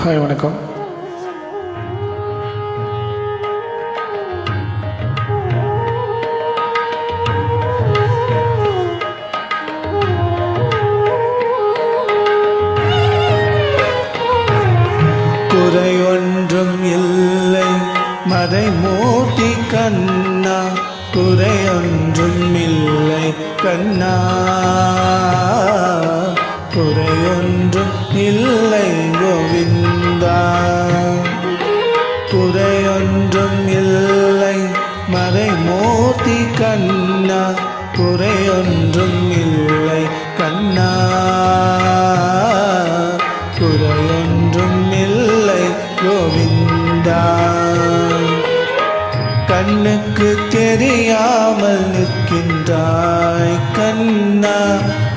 Hi வணக்கம். குறையொன்றும் இல்லை மறைமூர்த்தி கண்ணா, குறையொன்றும் இல்லை கண்ணா, குறையொன்றும் இல்லை கோவிந்தா, குறையொன்றும் இல்லை மறைமூர்த்தி கண்ணா, குறையொன்றும் இல்லை கண்ணா, குறையொன்றும் இல்லை கோவிந்தா. கண்ணுக்கு தெரியாமல் நிற்கின்றாய் கண்ணா,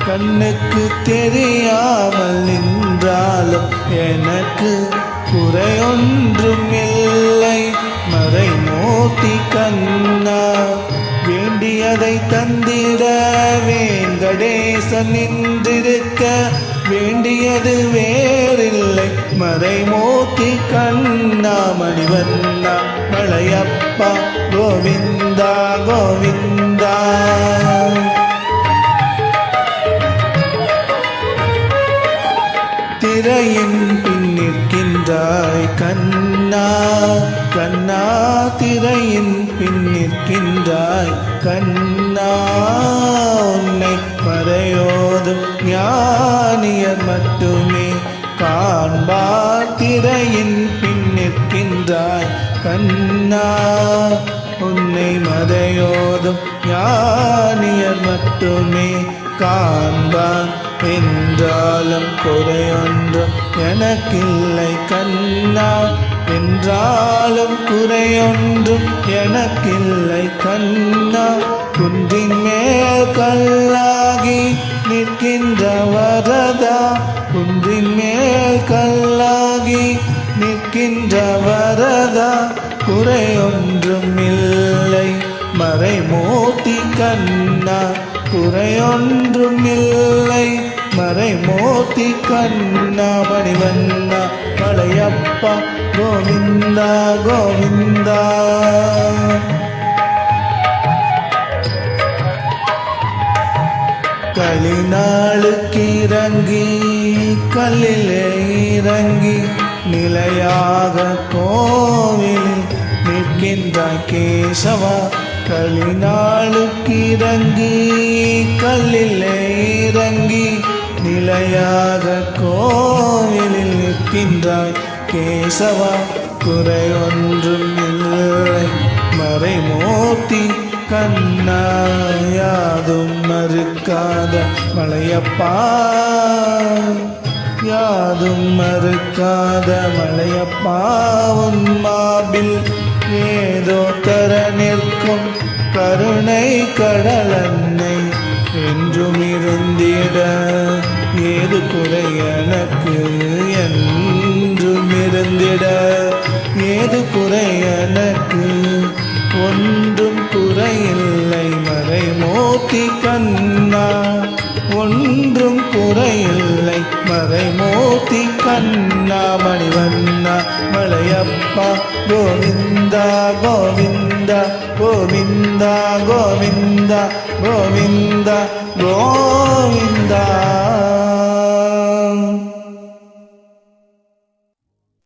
கண்ணுக்கு தெரியாமல் நின்றாலும் எனக்கு குறையொன்றும் இல்லை மறைமூர்த்தி கண்ணா. வேண்டியதை தந்திட வேங்கடேசன் நின்றிருக்க, வேண்டியது வேறில்லை மறைமூர்த்தி கண்ணா. மணிவண்ணா மலையப்பா கோவிந்தா கோவிந்தா. திரையின் பின் நிற்கின்றாய் கண்ணா, கண்ணா திரையின் பின் நிற்கின்றாய் கண்ணா. உன்னை மறையோதும் ஞானியர் மட்டுமே காண்பார். திரையின் பின் நிற்கின்றாய் கண்ணா, உன்னை மறையோதும் ஞானியர் மட்டுமே காண்பார். என்றாலும் குறையொன்றும் எனக்கில்லை கண்ணா, என்றாலும் குறையொன்றும் எனக்கில்லை கண்ணா. குன்றின் மேல் கல்லாகி நிற்கின்ற வரதா, குன்றின் மேல் கல்லாகி நிற்கின்ற வரதா. குறையொன்றும் இல்லை மறைமூர்த்தி கண்ணா, குறையொன்றும் இல்லை மறைமூர்த்தி கண்ணா. மணிவண்ணா மலையப்பா கோவிந்தா கோவிந்தா. களிநாளுக்கு இறங்கி கல்லிலே இறங்கி நிலையாக கோவிலில் நிற்கின்றாய் கேசவா. களிநாளுக்கு இறங்கி கல்லிலே இறங்கி நிலையாக கோவிலில் நிற்கின்றாய் கேசவா. குறையொன்றும் இல்லை மறைமூர்த்தி கண்ணா, யாதும் மறுக்காத மலையப்பா, யாதும் மறுக்காத மலையப்பா. உன் மார்பில் ஏதோ தர நிற்கும் கருணை கடலன்னை என்றும் இருந்திட, ஏது குறை எனக்கு என்றும் இருந்திட, ஏது குறை எனக்கு ஒன்றும் குறையில்லை மறைமூர்த்தி கண்ணா, ஒன்றும் குறையில்லை மறைமூர்த்தி கண்ணா. மணிவண்ணா மலையப்பா கோவிந்தா கோவிந்தா கோவிந்தா கோவிந்தா கோவிந்தா கோவிந்தா.